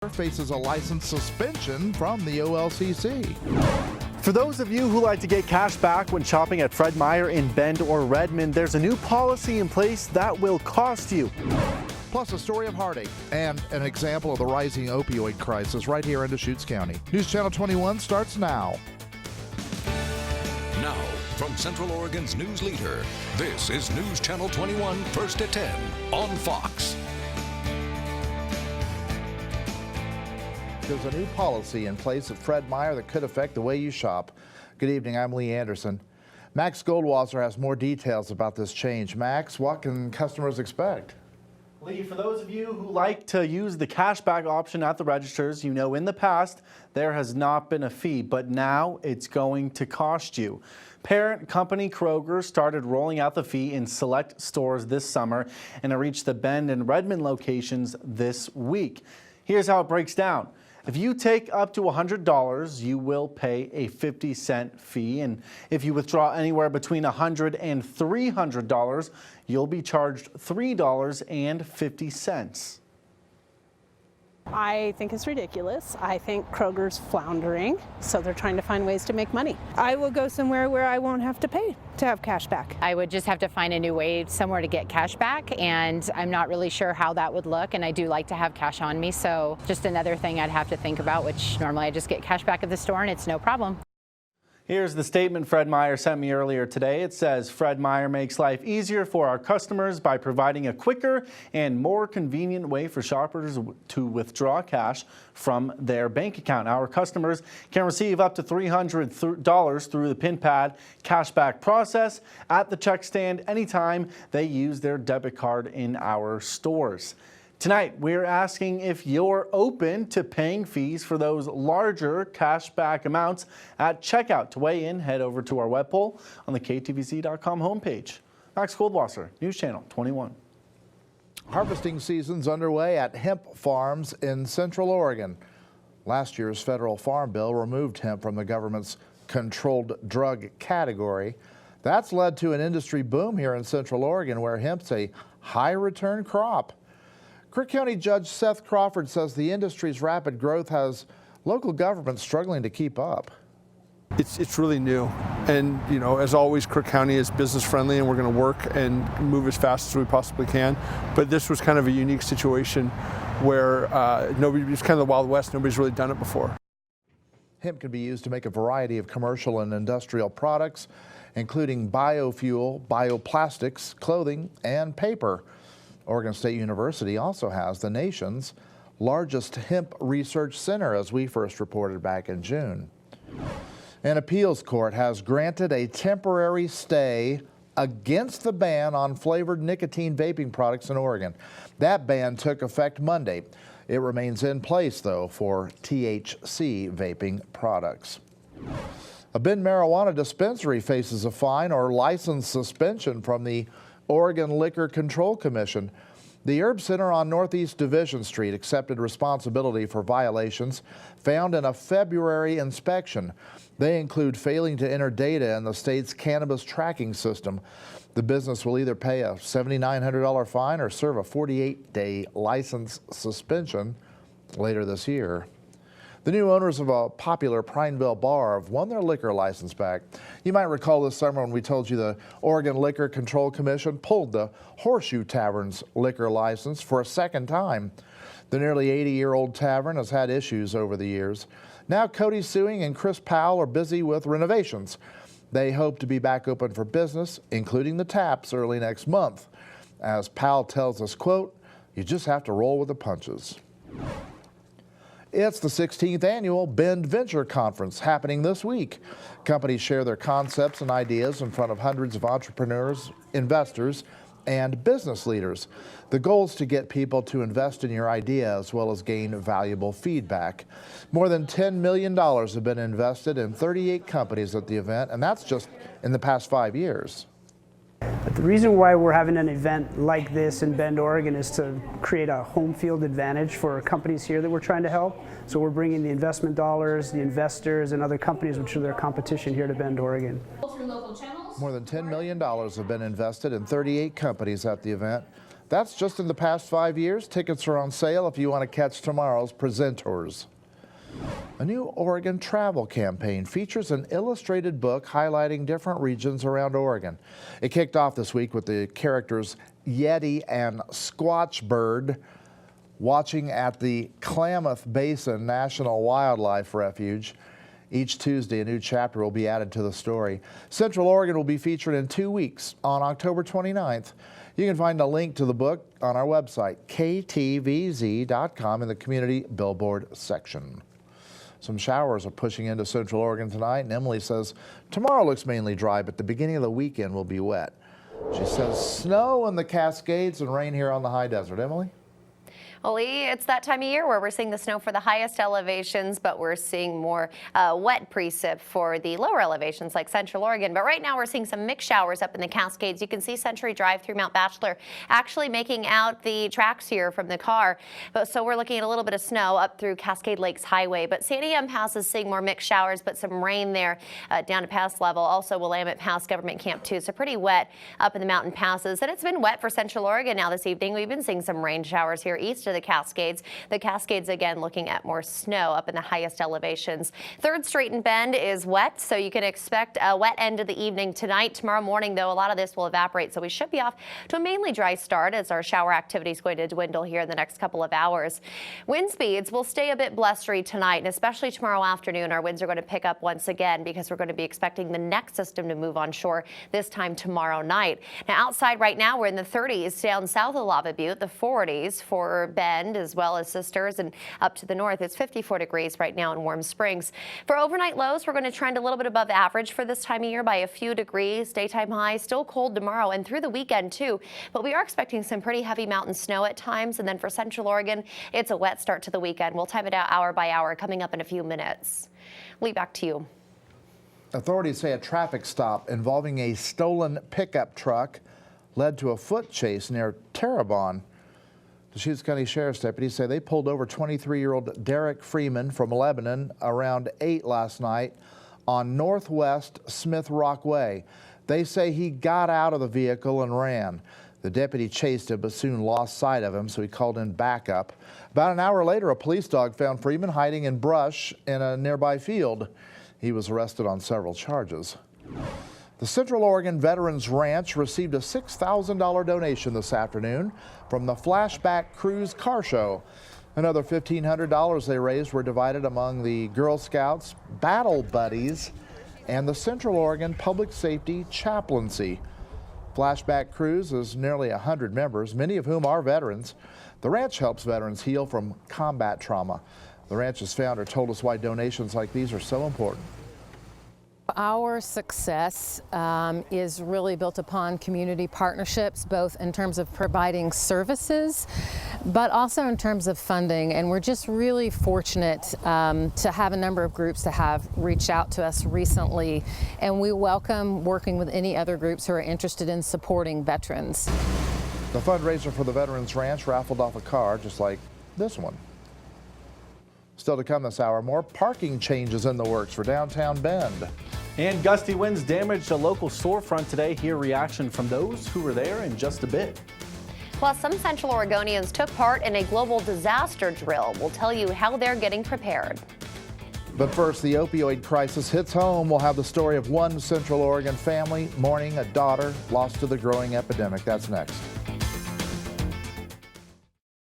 faces a license suspension from the OLCC. For those of you who like to get cash back when shopping at Fred Meyer in Bend or Redmond, there's a new policy in place that will cost you. Plus a story of heartache and an example of the rising opioid crisis right here in Deschutes County. News Channel 21 starts now. Now, from Central Oregon's news leader, this is News Channel 21, First at 10 on Fox. There's a new policy in place at Fred Meyer that could affect the way you shop. Good evening, I'm Lee Anderson. Max Goldwasser has more details about this change. Max, what can customers expect? Lee, for those of you who like to use the cashback option at the registers, you know in the past there has not been a fee, but now it's going to cost you. Parent company Kroger started rolling out the fee in select stores this summer, and it reached the Bend and Redmond locations this week. Here's how it breaks down. If you take up to $100, you will pay a 50-cent fee, and if you withdraw anywhere between $100 and $300, you'll be charged $3.50. I think it's ridiculous. I think Kroger's floundering, so they're trying to find ways to make money. I will go somewhere where I won't have to pay to have cash back. I would just have to find a new way somewhere to get cash back, and I'm not really sure how that would look, and I do like to have cash on me, so just another thing I'd have to think about, which normally I just get cash back at the store and it's no problem. Here's the statement Fred Meyer sent me earlier today. It says, Fred Meyer makes life easier for our customers by providing a quicker and more convenient way for shoppers to withdraw cash from their bank account. Our customers can receive up to $300 through the PinPad cashback process at the check stand anytime they use their debit card in our stores. Tonight, we're asking if you're open to paying fees for those larger cashback amounts at checkout. To weigh in, head over to our web poll on the KTVZ.com homepage. Max Goldwasser, News Channel 21. Harvesting season's underway at hemp farms in Central Oregon. Last year's federal farm bill removed hemp from the government's controlled drug category. That's led to an industry boom here in Central Oregon, where hemp's a high return crop. Crook County Judge Seth Crawford says the industry's rapid growth has local governments struggling to keep up. It's really new, and as always, Crook County is business friendly, and we're going to work and move as fast as we possibly can. But this was kind of a unique situation where it's kind of the Wild West. Nobody's really done it before. Hemp can be used to make a variety of commercial and industrial products, including biofuel, bioplastics, clothing, and paper. Oregon State University also has the nation's largest hemp research center, as we first reported back in June. An appeals court has granted a temporary stay against the ban on flavored nicotine vaping products in Oregon. That ban took effect Monday. It remains in place, though, for THC vaping products. A Bend marijuana dispensary faces a fine or license suspension from the Oregon Liquor Control Commission. The Herb Center on Northeast Division Street accepted responsibility for violations found in a February inspection. They include failing to enter data in the state's cannabis tracking system. The business will either pay a $7,900 fine or serve a 48-day license suspension later this year. The new owners of a popular Prineville bar have won their liquor license back. You might recall this summer when we told you the Oregon Liquor Control Commission pulled the Horseshoe Tavern's liquor license for a second time. The nearly 80-year-old tavern has had issues over the years. Now Cody Suing and Chris Powell are busy with renovations. They hope to be back open for business, including the taps, early next month. As Powell tells us, quote, "You just have to roll with the punches." It's the 16th annual Bend Venture Conference happening this week. Companies share their concepts and ideas in front of hundreds of entrepreneurs, investors, and business leaders. The goal is to get people to invest in your idea as well as gain valuable feedback. More than $10 million have been invested in 38 companies at the event, and that's just in the past 5 years. But the reason why we're having an event like this in Bend, Oregon is to create a home field advantage for companies here that we're trying to help. So we're bringing the investment dollars, the investors, and other companies which are their competition here to Bend, Oregon. More than $10 million have been invested in 38 companies at the event. That's just in the past 5 years. Tickets are on sale if you want to catch tomorrow's presenters. A new Oregon travel campaign features an illustrated book highlighting different regions around Oregon. It kicked off this week with the characters Yeti and Squatch Bird watching at the Klamath Basin National Wildlife Refuge. Each Tuesday, a new chapter will be added to the story. Central Oregon will be featured in 2 weeks on October 29th. You can find a link to the book on our website, ktvz.com, in the community billboard section. Some showers are pushing into Central Oregon tonight, and Emily says tomorrow looks mainly dry, but the beginning of the weekend will be wet. She says snow in the Cascades and rain here on the high desert. Emily? Well, Lee, it's that time of year where we're seeing the snow for the highest elevations, but we're seeing more wet precip for the lower elevations like Central Oregon. But right now we're seeing some mixed showers up in the Cascades. You can see Century Drive through Mount Bachelor actually making out the tracks here from the car. So we're looking at a little bit of snow up through Cascade Lakes Highway. But Santiam Pass is seeing more mixed showers, but some rain there down to pass level. Also Willamette Pass, Government Camp 2. So pretty wet up in the mountain passes. And it's been wet for Central Oregon now this evening. We've been seeing some rain showers here east of the Cascades. The Cascades, again, looking at more snow up in the highest elevations. 3rd Street and Bend is wet, so you can expect a wet end of the evening tonight. Tomorrow morning, though, a lot of this will evaporate, so we should be off to a mainly dry start as our shower activity is going to dwindle here in the next couple of hours. Wind speeds will stay a bit blustery tonight, and especially tomorrow afternoon. Our winds are going to pick up once again because we're going to be expecting the next system to move on shore this time tomorrow night. Now, outside right now, we're in the 30s down south of Lava Butte, the 40s for Bend, as well as Sisters, and up to the north it's 54 degrees right now in Warm Springs. For overnight lows, we're going to trend a little bit above average for this time of year by a few degrees. Daytime highs still cold tomorrow and through the weekend too, but we are expecting some pretty heavy mountain snow at times. And then for Central Oregon, it's a wet start to the weekend. We'll time it out hour by hour coming up in a few minutes. Lee, back to you. Authorities say a traffic stop involving a stolen pickup truck led to a foot chase near Terrebonne. Deschutes County Sheriff's deputies say they pulled over 23-year-old Derek Freeman from Lebanon around 8 last night on Northwest Smith Rock Way. They say he got out of the vehicle and ran. The deputy chased him but soon lost sight of him, so he called in backup. About an hour later, a police dog found Freeman hiding in brush in a nearby field. He was arrested on several charges. The Central Oregon Veterans Ranch received a $6,000 donation this afternoon from the Flashback Cruise Car Show. Another $1,500 they raised were divided among the Girl Scouts, Battle Buddies, and the Central Oregon Public Safety Chaplaincy. Flashback Cruise is nearly 100 members, many of whom are veterans. The ranch helps veterans heal from combat trauma. The ranch's founder told us why donations like these are so important. Our success is really built upon community partnerships, both in terms of providing services, but also in terms of funding. And we're just really fortunate to have a number of groups that have reached out to us recently. And we welcome working with any other groups who are interested in supporting veterans. The fundraiser for the Veterans Ranch raffled off a car just like this one. Still to come this hour, more parking changes in the works for downtown Bend. And gusty winds damaged a local storefront today. Hear reaction from those who were there in just a bit. Plus, some Central Oregonians took part in a global disaster drill. We'll tell you how they're getting prepared. But first, the opioid crisis hits home. We'll have the story of one Central Oregon family mourning a daughter lost to the growing epidemic. That's next.